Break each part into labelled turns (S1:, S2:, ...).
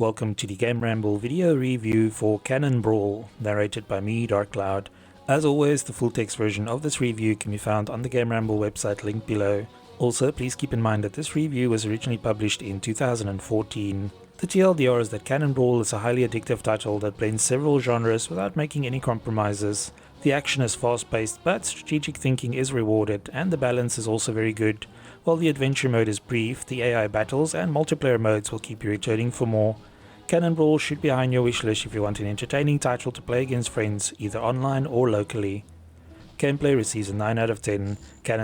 S1: Welcome to the GAMERamble video review for Brawl, narrated by me, Dark Cloud. As always, the full text version of this review can be found on the GAMERamble website linked below. Also, please keep in mind that this review was originally published in 2014. The TLDR is that Brawl is a highly addictive title that blends several genres without making any compromises. The action is fast-paced, but strategic thinking is rewarded, and the balance is also very good. While the adventure mode is brief, the AI battles and multiplayer modes will keep you returning for more. Brawl should be high on your wishlist if you want an entertaining title to play against friends, either online or locally. Gameplay receives a 9 out of 10.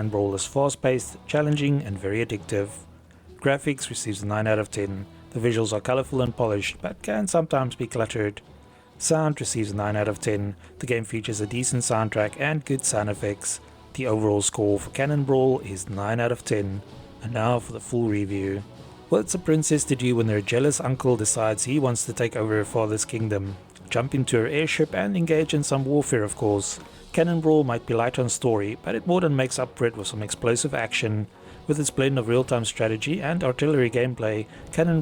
S1: Brawl is fast-paced, challenging, and very addictive. Graphics receives a 9 out of 10. The visuals are colorful and polished, but can sometimes be cluttered. Sound receives a 9 out of 10. The game features a decent soundtrack and good sound effects. The overall score for Brawl is 9 out of 10. And now for the full review. What's a princess to do when her jealous uncle decides he wants to take over her father's kingdom? Jump into her airship and engage in some warfare, of course. Brawl might be light on story, but it more than makes up for it with some explosive action. With its blend of real-time strategy and artillery gameplay,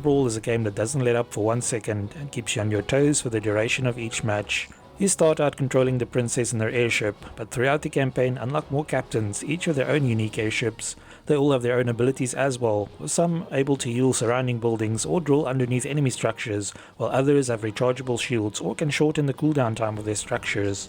S1: Brawl is a game that doesn't let up for 1 second and keeps you on your toes for the duration of each match. You start out controlling the princess in her airship, but throughout the campaign unlock more captains, each with their own unique airships. They all have their own abilities as well, with some able to heal surrounding buildings or drill underneath enemy structures, while others have rechargeable shields or can shorten the cooldown time of their structures.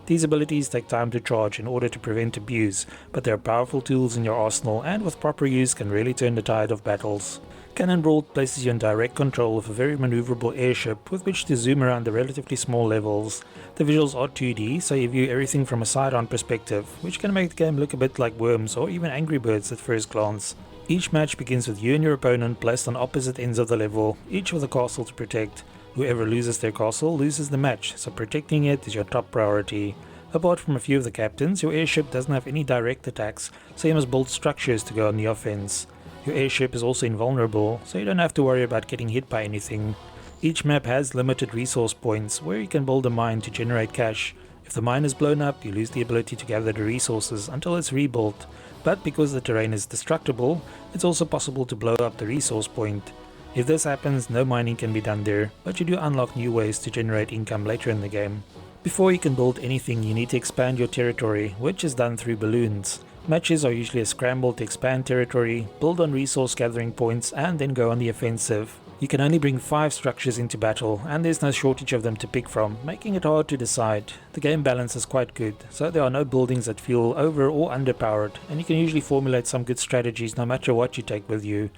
S1: These abilities take time to charge in order to prevent abuse, but they are powerful tools in your arsenal and with proper use can really turn the tide of battles. Brawl places you in direct control of a very maneuverable airship with which to zoom around the relatively small levels. The visuals are 2D, so you view everything from a side-on perspective, which can make the game look a bit like Worms or even Angry Birds at first glance. Each match begins with you and your opponent placed on opposite ends of the level, each with a castle to protect. Whoever loses their castle loses the match, so protecting it is your top priority. Apart from a few of the captains, your airship doesn't have any direct attacks, so you must build structures to go on the offense. Your airship is also invulnerable, so you don't have to worry about getting hit by anything. Each map has limited resource points, where you can build a mine to generate cash. If the mine is blown up, you lose the ability to gather the resources until it's rebuilt, but because the terrain is destructible, it's also possible to blow up the resource point. If this happens, no mining can be done there, but you do unlock new ways to generate income later in the game. Before you can build anything, you need to expand your territory, which is done through balloons. Matches are usually a scramble to expand territory, build on resource gathering points, and then go on the offensive. You can only bring 5 structures into battle, and there's no shortage of them to pick from, making it hard to decide. The game balance is quite good, so there are no buildings that feel over or underpowered, and you can usually formulate some good strategies no matter what you take with you.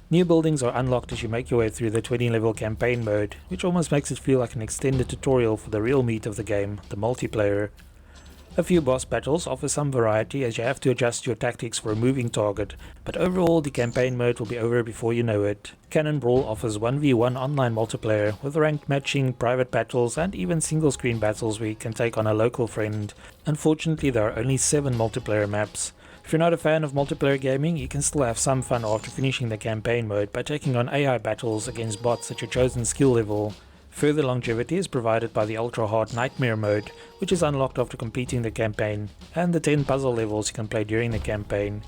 S1: New buildings are unlocked as you make your way through the 20-level campaign mode, which almost makes it feel like an extended tutorial for the real meat of the game, the multiplayer. A few boss battles offer some variety as you have to adjust your tactics for a moving target, but overall the campaign mode will be over before you know it. Brawl offers 1v1 online multiplayer with ranked matching, private battles and even single screen battles where you can take on a local friend. Unfortunately there are only 7 multiplayer maps. If you're not a fan of multiplayer gaming, you can still have some fun after finishing the campaign mode by taking on AI battles against bots at your chosen skill level. Further longevity is provided by the ultra-hard Nightmare mode, which is unlocked after completing the campaign, and the 10 puzzle levels you can play during the campaign.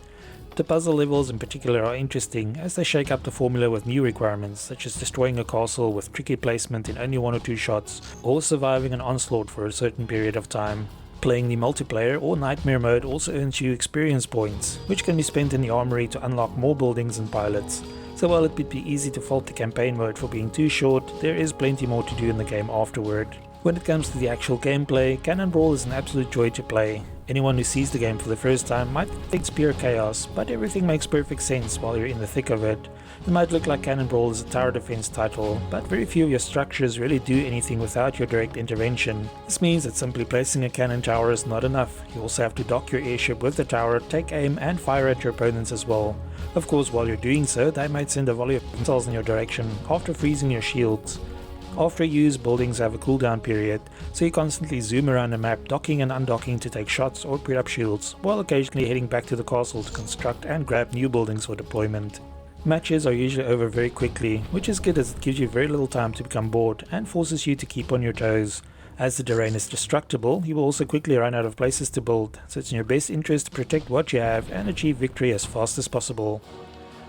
S1: The puzzle levels in particular are interesting as they shake up the formula with new requirements, such as destroying a castle with tricky placement in only 1 or 2 shots, or surviving an onslaught for a certain period of time. Playing the multiplayer or Nightmare mode also earns you experience points, which can be spent in the armory to unlock more buildings and pilots. So while it would be easy to fault the campaign mode for being too short, there is plenty more to do in the game afterward. When it comes to the actual gameplay, Brawl is an absolute joy to play. Anyone who sees the game for the first time might think it's pure chaos, but everything makes perfect sense while you're in the thick of it. It might look like Brawl is a tower defense title, but very few of your structures really do anything without your direct intervention. This means that simply placing a cannon tower is not enough. You also have to dock your airship with the tower, take aim and fire at your opponents as well. Of course, while you're doing so, they might send a volley of missiles in your direction after freezing your shields. After use, buildings have a cooldown period, so you constantly zoom around the map, docking and undocking to take shots or put up shields, while occasionally heading back to the castle to construct and grab new buildings for deployment. Matches are usually over very quickly, which is good as it gives you very little time to become bored and forces you to keep on your toes. As the terrain is destructible, you will also quickly run out of places to build, so it's in your best interest to protect what you have and achieve victory as fast as possible.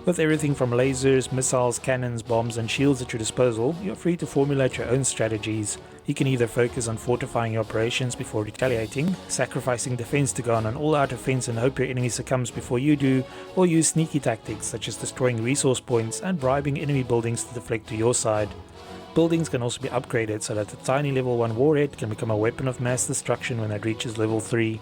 S1: With everything from lasers, missiles, cannons, bombs and shields at your disposal, you're free to formulate your own strategies. You can either focus on fortifying your operations before retaliating, sacrificing defense to go on an all-out offense and hope your enemy succumbs before you do, or use sneaky tactics such as destroying resource points and bribing enemy buildings to deflect to your side. Buildings can also be upgraded so that the tiny level 1 warhead can become a weapon of mass destruction when it reaches level 3.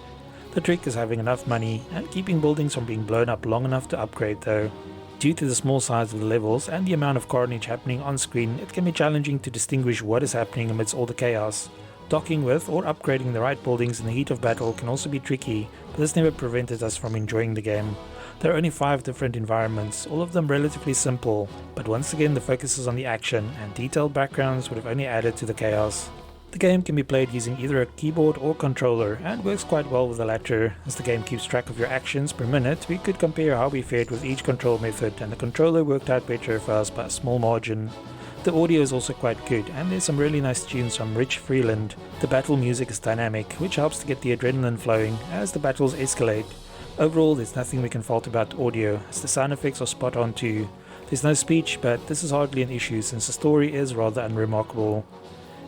S1: The trick is having enough money and keeping buildings from being blown up long enough to upgrade though. Due to the small size of the levels and the amount of carnage happening on screen, it can be challenging to distinguish what is happening amidst all the chaos. Docking with or upgrading the right buildings in the heat of battle can also be tricky, but this never prevented us from enjoying the game. There are only 5 different environments, all of them relatively simple, but once again the focus is on the action, and detailed backgrounds would have only added to the chaos. The game can be played using either a keyboard or controller, and works quite well with the latter. As the game keeps track of your actions per minute, we could compare how we fared with each control method, and the controller worked out better for us by a small margin. The audio is also quite good, and there's some really nice tunes from Rich Freeland. The battle music is dynamic, which helps to get the adrenaline flowing as the battles escalate. Overall, there's nothing we can fault about the audio, as the sound effects are spot on too. There's no speech, but this is hardly an issue since the story is rather unremarkable.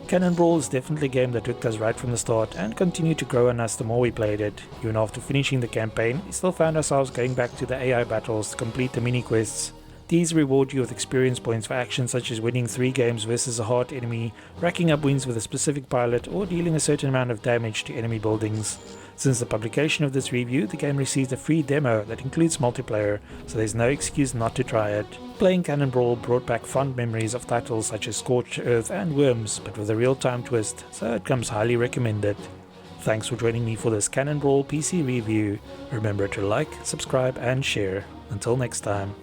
S1: Cannon Brawl is definitely a game that hooked us right from the start and continued to grow on us the more we played it. Even after finishing the campaign, we still found ourselves going back to the AI battles to complete the mini quests. These reward you with experience points for actions such as winning 3 games versus a hard enemy, racking up wins with a specific pilot, or dealing a certain amount of damage to enemy buildings. Since the publication of this review, the game received a free demo that includes multiplayer, so there's no excuse not to try it. Playing Cannon Brawl brought back fond memories of titles such as Scorched Earth and Worms, but with a real-time twist, so it comes highly recommended. Thanks for joining me for this Cannon Brawl PC review. Remember to like, subscribe and share. Until next time.